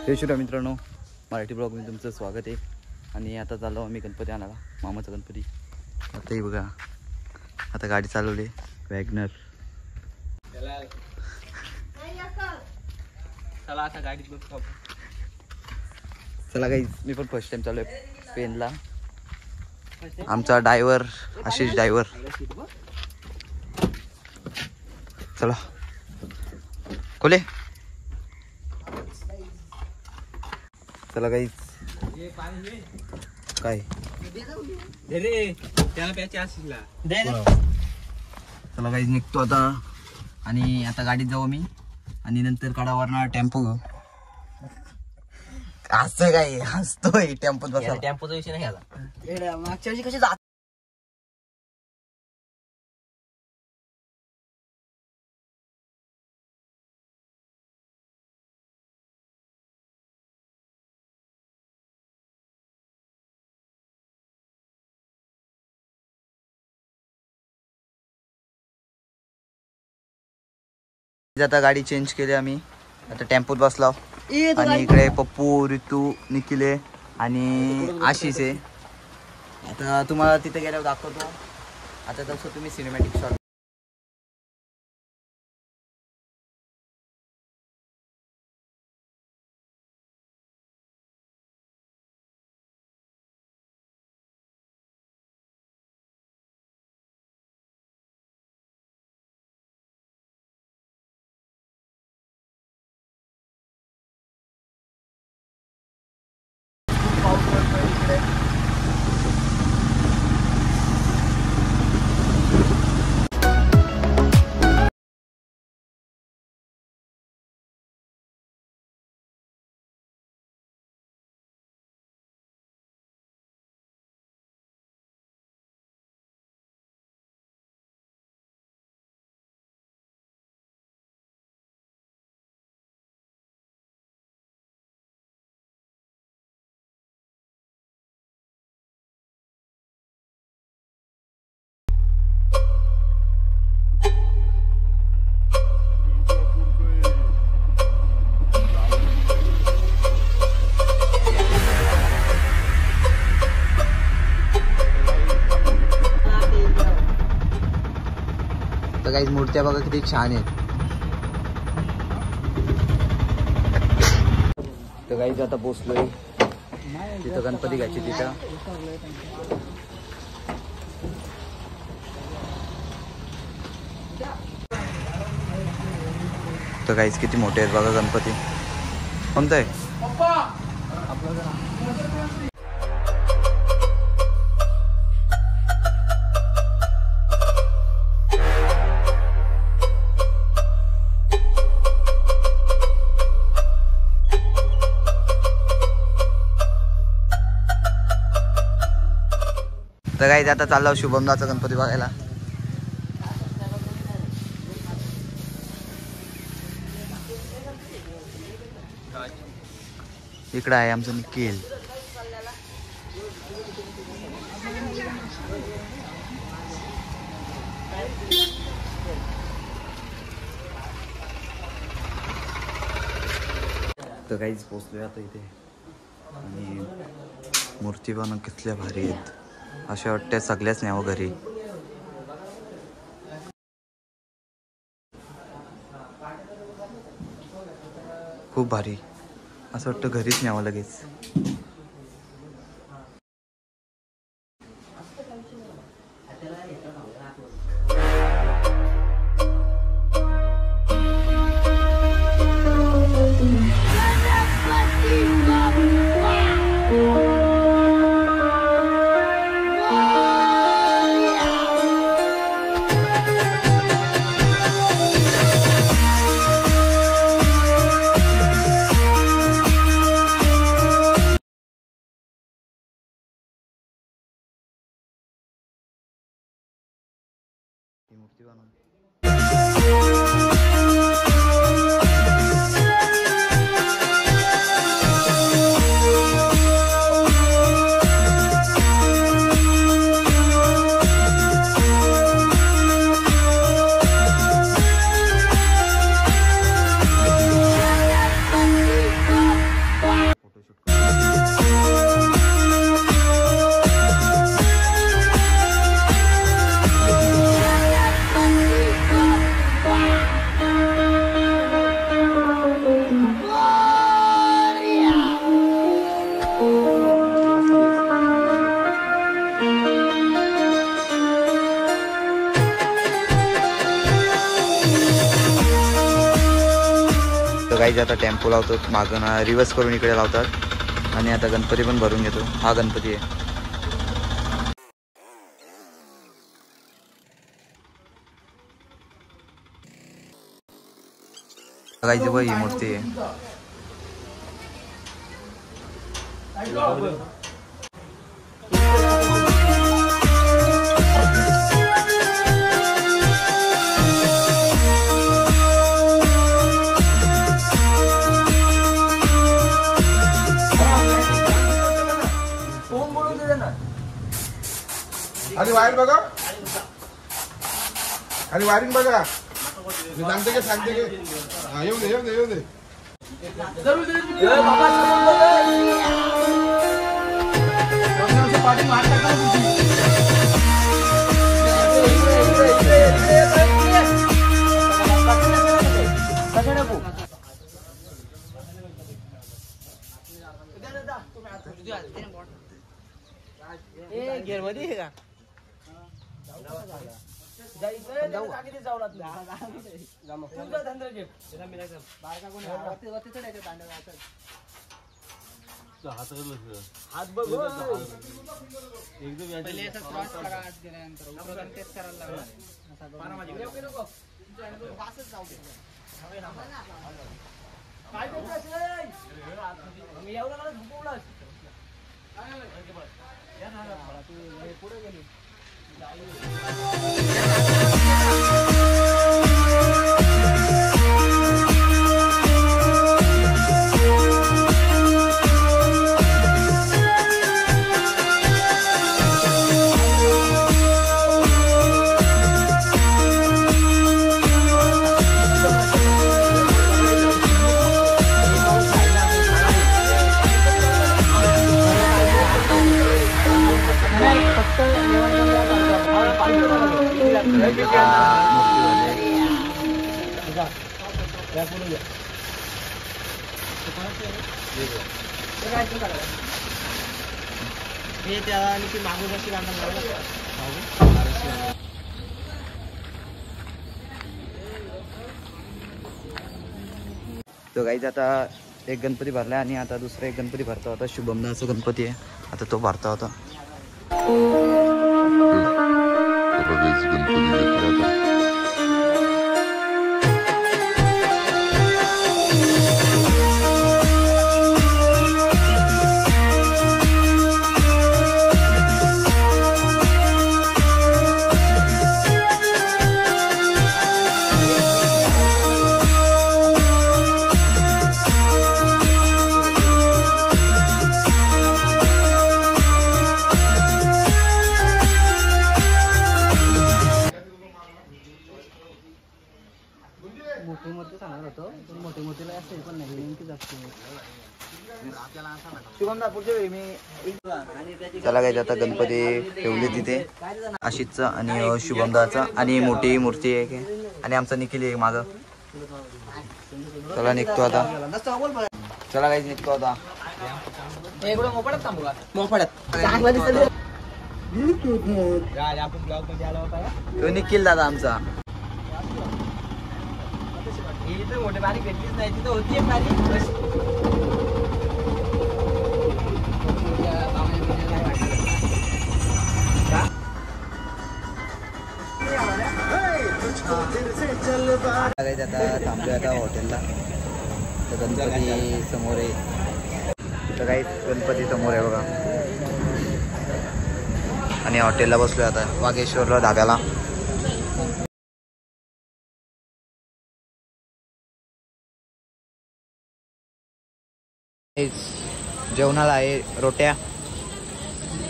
हे शिरा मित्रांनो, मराठी ब्लॉगमध्ये तुमचं स्वागत आहे. आणि आता चाललो आम्ही गणपती आणायला, मामाचा गणपती. आता बघा, आता गाडी चालवली वॅगनर. चला आता गाडीत बघतो. चला काही मी पण फर्स्ट टाइम चालू आहे पेनला. आमचा ड्रायव्हर आशिष ड्रायव्हर. चला खोले. चला काही काय चला काही निघतो आता. आणि आता गाडीत जाऊ मी आणि नंतर कडावरना टेम्पो घेऊ. असं काय हसतोय टेम्पोत बसा. टेम्पोचा विषय नाही आला. मागच्या वर्षी कशी जात आता गाडी चेंज केली आम्ही. आता टेम्पोत बसलो आणि इकडे पप्पू, ऋतू, निखिले आणि आशिष आहे. आता तुम्हाला तिथे गेल्यावर दाखवतो. आता तसं तुम्ही सिनेमॅटिक शॉट. तर काही मूर्त्या बघा किती छान आहेत. तर काही आता पोचलोय तिथं गणपती घ्यायची तिथं. तर काहीच किती मोठे आहेत बघा गणपती. कोणतं आहे? तर काही आता चाललो शुभमदाचा गणपती बघायला. इकडं आहे आमचं निखिल. तर काहीच पोचलोय आता इथे. आणि मूर्ती पण कितल्या भारी आहेत. अशा वाटत्या सगळ्याच न्यावं घरी. खूप भारी. असं वाटतं घरीच न्यावं लगेच. काही आता टेम्पो लावतो मागं रिवर्स करून इकडे लावतात आणि आता गणपती पण भरून घेतो. हा गणपती आहे. बघायची बघ ही मूर्ती आहे. आणि वायर बघा आणि वायरिंग बघा. मी सांगते की हा येऊ दे येऊ दे येऊ दे. मध्ये आहे का हात बघ एकदम पुढे गेली. हे त्याला मागून कशी तो गाईज आता एक गणपती भरला आणि आता दुसरा एक गणपती भरता होता. शुभमदाचा गणपती आहे आता तो भरता होता. मोठे मोठे सांगत होतो पण मोठे मोठेला असेल पण नाही नेमकी जास्त चला काय आता गणपती ठेवले तिथे आशिषचा आणि शुभमदाचा आणि मोठी मूर्ती आहे आणि आमचा निखिल आहे माग. चला निघतो आता. चला काही निघतो आता. तो निखिल दादा आमचा. मोठे बारीक भेटलीच नाही तिथं होती एक बारीक. आता थांबलोय आता हॉटेलला. तर गणपती समोर आहे. तर काही गणपती समोर आहे बघा आणि हॉटेलला बसलोय आता वागेश्वरला धाब्याला. जेवणाला आहे रोट्या.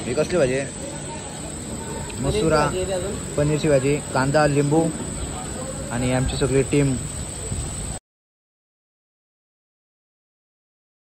ही कसली भाजी? मसुरा, पनीरची भाजी, कांदा, लिंबू आणि आमची सगळी टीम